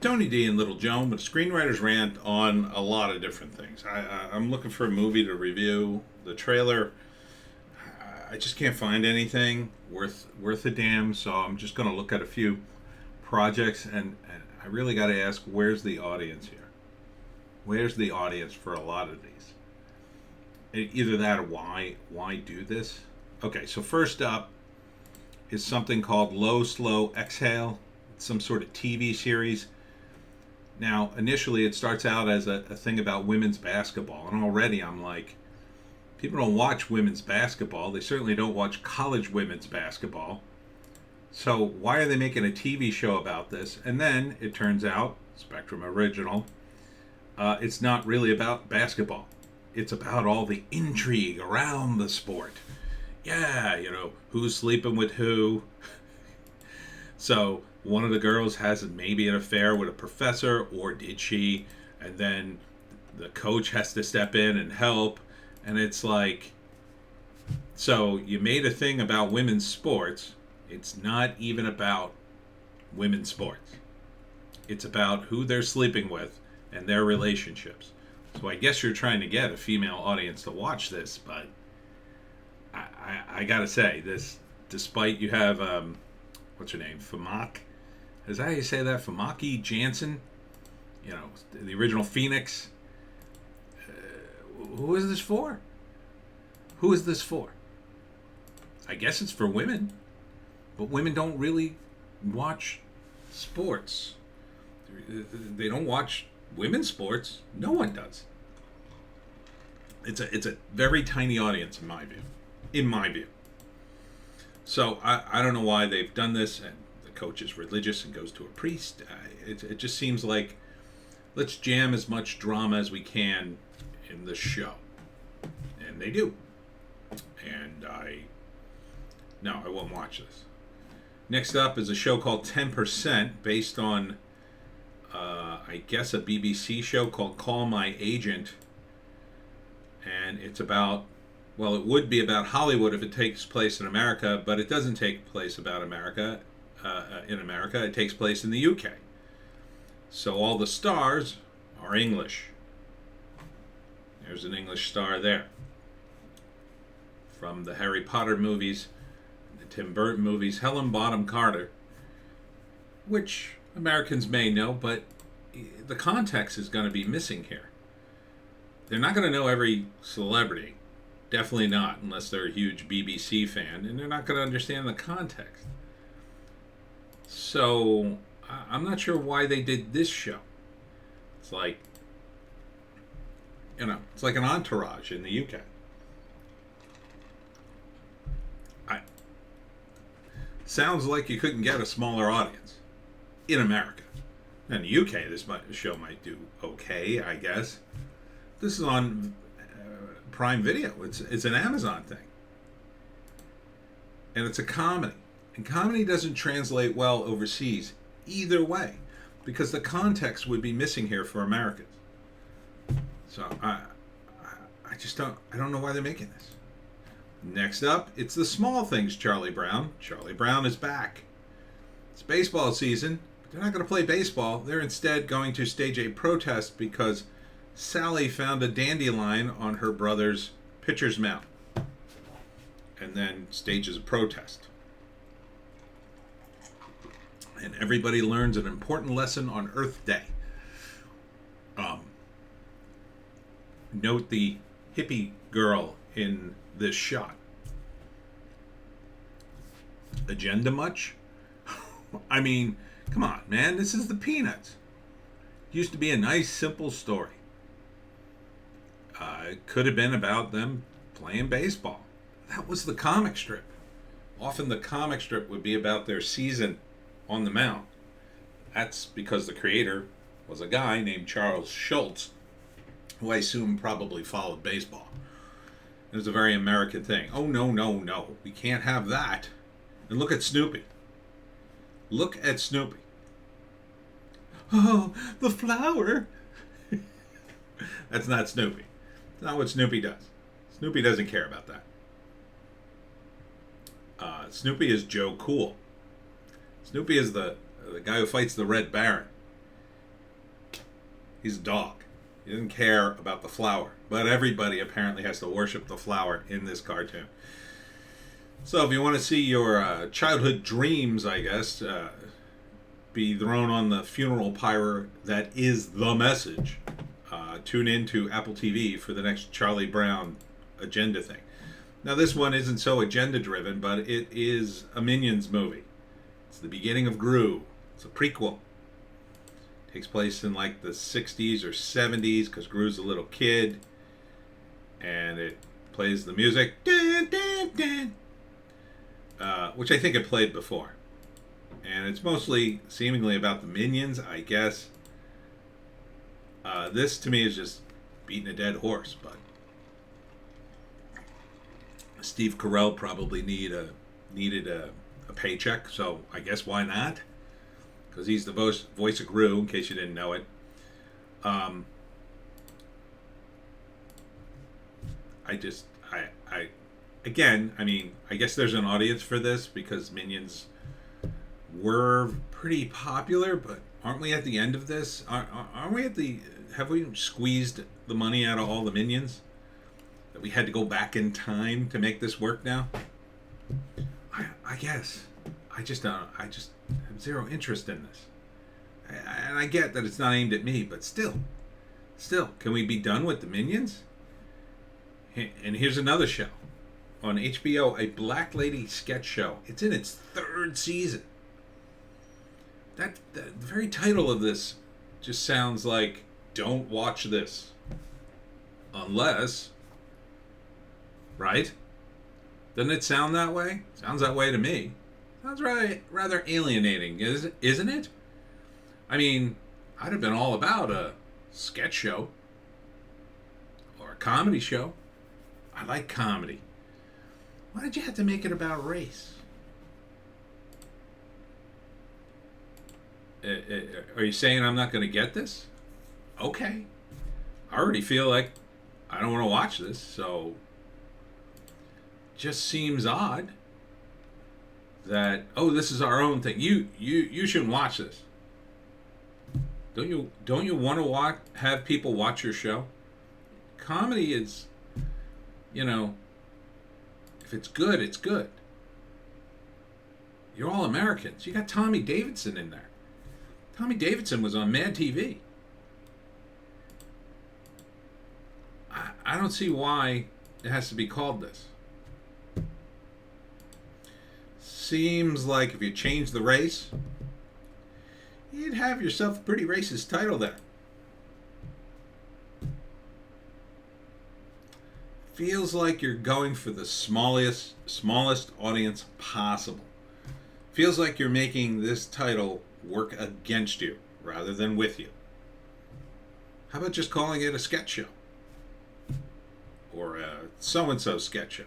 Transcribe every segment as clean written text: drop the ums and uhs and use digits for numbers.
Tony D and Little Joan with a screenwriter's rant on a lot of different things. I'm looking for a movie to review. The trailer, I just can't find anything worth a damn. So I'm just going to look at a few projects, and I really got to ask, where's the audience here? Where's the audience for a lot of these? Either that or why do this? Okay, so first up is something called Low Slow Exhale. It's some sort of TV series. Now, initially, it starts out as a thing about women's basketball, and already I'm like, people don't watch women's basketball. They certainly don't watch college women's basketball. So why are they making a TV show about this? And then it turns out, Spectrum Original, it's not really about basketball. It's about all the intrigue around the sport. Yeah, who's sleeping with who. So one of the girls has maybe an affair with a professor, or did she? And then the coach has to step in and help. And it's like, so you made a thing about women's sports. It's not even about women's sports. It's about who they're sleeping with and their relationships. So I guess you're trying to get a female audience to watch this, but I gotta say, this, despite you have, what's her name, Famak? Is that how you say that? Famaki Janssen? The original Phoenix. Who is this for? Who is this for? I guess it's for women. But women don't really watch sports. They don't watch women's sports. No one does. It's a very tiny audience in my view. So I don't know why they've done this, and the coach is religious and goes to a priest. It just seems like, let's jam as much drama as we can in the show. And they do. And I won't watch this. Next up is a show called 10%, based on, I guess, a BBC show called Call My Agent. And it's about, well, it would be about Hollywood if it takes place in America, but it doesn't take place about America. In America, it takes place in the UK. So all the stars are English. There's an English star there. From the Harry Potter movies, the Tim Burton movies, Helen Bonham Carter, which Americans may know, but the context is going to be missing here. They're not going to know every celebrity. Definitely not, unless they're a huge BBC fan, and they're not going to understand the context. So, I'm not sure why they did this show. It's like, it's like an Entourage in the UK. Sounds like you couldn't get a smaller audience in America. In the UK, this show might do okay, I guess. This is on Prime Video. It's an Amazon thing. And it's a comedy. And comedy doesn't translate well overseas either way, because the context would be missing here for Americans. So I don't know why they're making this. Next up, it's the small things, Charlie Brown. Charlie Brown is back. It's baseball season, but they're not going to play baseball. They're instead going to stage a protest because Sally found a dandelion on her brother's pitcher's mound, and then stages a protest. And everybody learns an important lesson on Earth Day. Note the hippie girl in this shot. Agenda much? I mean, come on, man. This is the Peanuts. Used to be a nice, simple story. It could have been about them playing baseball. That was the comic strip. Often the comic strip would be about their season on the mound. That's because the creator was a guy named Charles Schultz, who I assume probably followed baseball. It was a very American thing. Oh, no. We can't have that. And look at Snoopy. Look at Snoopy. Oh, the flower. That's not Snoopy. That's not what Snoopy does. Snoopy doesn't care about that. Snoopy is Joe Cool. Snoopy is the guy who fights the Red Baron. He's a dog. He doesn't care about the flower. But everybody apparently has to worship the flower in this cartoon. So if you want to see your childhood dreams, I guess, be thrown on the funeral pyre that is The Message, tune in to Apple TV for the next Charlie Brown agenda thing. Now this one isn't so agenda driven, but it is a Minions movie. It's the beginning of Gru. It's a prequel. Takes place in like the 60s or 70s because Gru's a little kid. And it plays the music, dun, dun, dun, which I think it played before. And it's mostly seemingly about the Minions, I guess. This to me is just beating a dead horse, but Steve Carell probably needed a paycheck, so I guess why not? Because he's the voice of Gru, in case you didn't know it. Again, I mean, I guess there's an audience for this because Minions were pretty popular, but aren't we at the end of this? Aren't we at the... Have we squeezed the money out of all the Minions? That we had to go back in time to make this work now? I guess. I just have zero interest in this. And I get that it's not aimed at me, but still, can we be done with the Minions? And here's another show. On HBO, a Black Lady sketch show. It's in its 3rd season. The very title of this just sounds like, don't watch this. Unless, right? Doesn't it sound that way? Sounds that way to me. Sounds rather alienating, isn't it? I mean, I'd have been all about a sketch show. Or a comedy show. I like comedy. Why did you have to make it about race? Are you saying I'm not going to get this? Okay. I already feel like I don't want to watch this, so... Just seems odd that, oh, this is our own thing. You shouldn't watch this. Don't you want to have people watch your show? Comedy is, if it's good, it's good. You're all Americans. You got Tommy Davidson in there. Tommy Davidson was on Mad TV. I don't see why it has to be called this. Seems like if you change the race, you'd have yourself a pretty racist title there. Feels like you're going for the smallest audience possible. Feels like you're making this title work against you rather than with you. How about just calling it a sketch show? Or a so-and-so sketch show?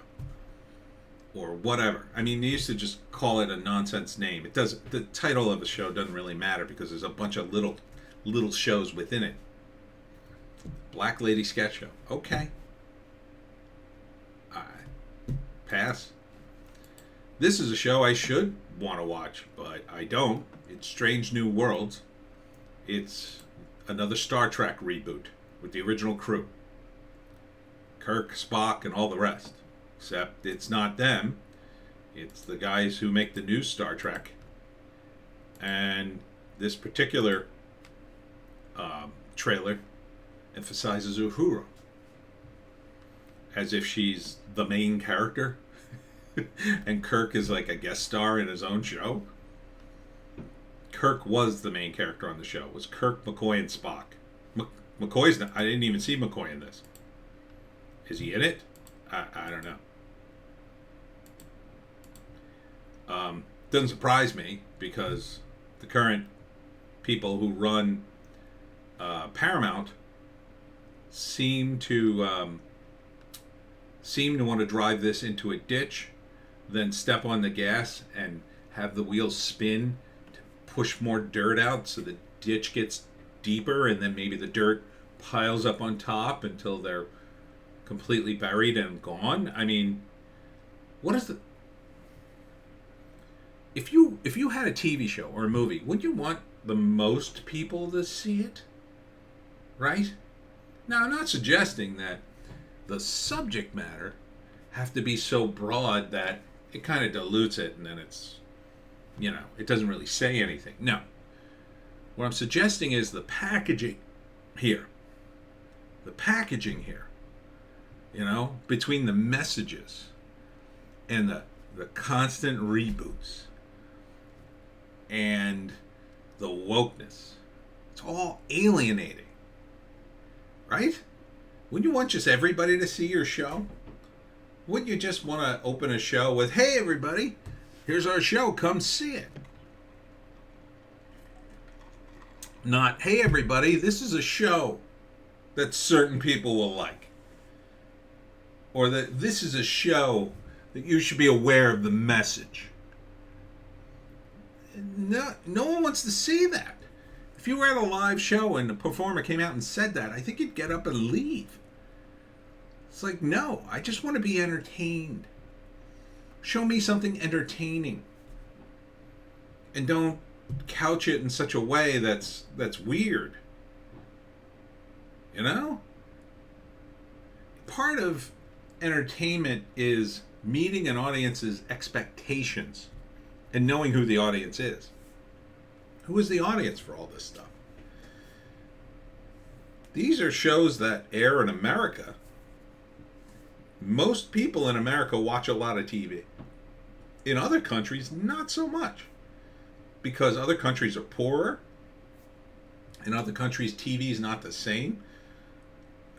Or whatever. I mean, they used to just call it a nonsense name. The title of a show doesn't really matter because there's a bunch of little shows within it. Black Lady Sketch Show. Okay. Pass. This is a show I should want to watch, but I don't. It's Strange New Worlds. It's another Star Trek reboot with the original crew. Kirk, Spock, and all the rest. Except it's not them. It's the guys who make the new Star Trek. And this particular trailer emphasizes Uhura. As if she's the main character. And Kirk is like a guest star in his own show. Kirk was the main character on the show. It was Kirk, McCoy, and Spock. McCoy's not... I didn't even see McCoy in this. Is he in it? I don't know. Doesn't surprise me because the current people who run Paramount seem to want to drive this into a ditch, then step on the gas and have the wheels spin to push more dirt out so the ditch gets deeper, and then maybe the dirt piles up on top until they're completely buried and gone. I mean, what is the... If you had a TV show or a movie, would you want the most people to see it? right? Now, I'm not suggesting that the subject matter have to be so broad that it kind of dilutes it and then it's, it doesn't really say anything. No. What I'm suggesting is the packaging here. The packaging here, between the messages and the constant reboots and the wokeness. It's all alienating. Right? Wouldn't you want just everybody to see your show? Wouldn't you just want to open a show with, hey, everybody, here's our show, come see it? Not, hey, everybody, this is a show that certain people will like. Or that this is a show that you should be aware of the message. No one wants to see that. If you were at a live show and the performer came out and said that, I think you'd get up and leave. It's like, no, I just want to be entertained. Show me something entertaining. And don't couch it in such a way that's weird. Part of entertainment is meeting an audience's expectations and knowing who the audience is. Who is the audience for all this stuff? These are shows that air in America. Most people in America watch a lot of TV. In other countries, not so much. Because other countries are poorer. In other countries, TV is not the same.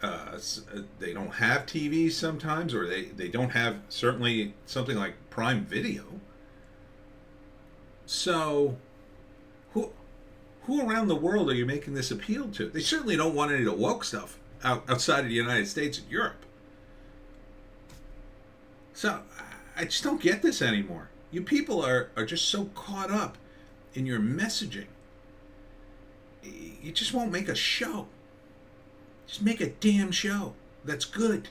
They don't have TVs sometimes, or they don't have certainly something like Prime Video. So, who around the world are you making this appeal to? They certainly don't want any of the woke stuff outside of the United States and Europe. So, I just don't get this anymore. You people are just so caught up in your messaging. You just won't make a show. Just make a damn show that's good.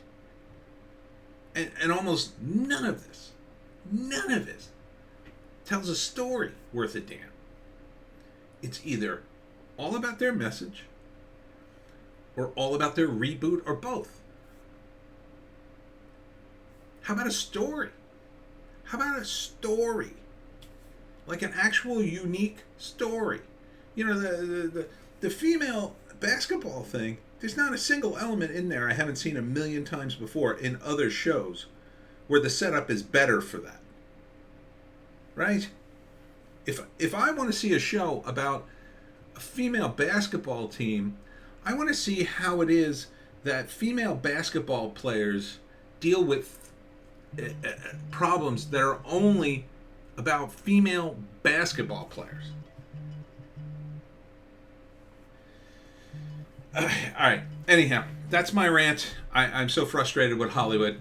And almost none of this tells a story worth a damn. It's either all about their message or all about their reboot or both. How about a story? Like an actual unique story. The female basketball thing, there's not a single element in there I haven't seen a million times before in other shows where the setup is better for that. Right? If I want to see a show about a female basketball team, I want to see how it is that female basketball players deal with problems that are only about female basketball players. All right. Anyhow, that's my rant. I'm so frustrated with Hollywood.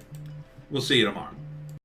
We'll see you tomorrow.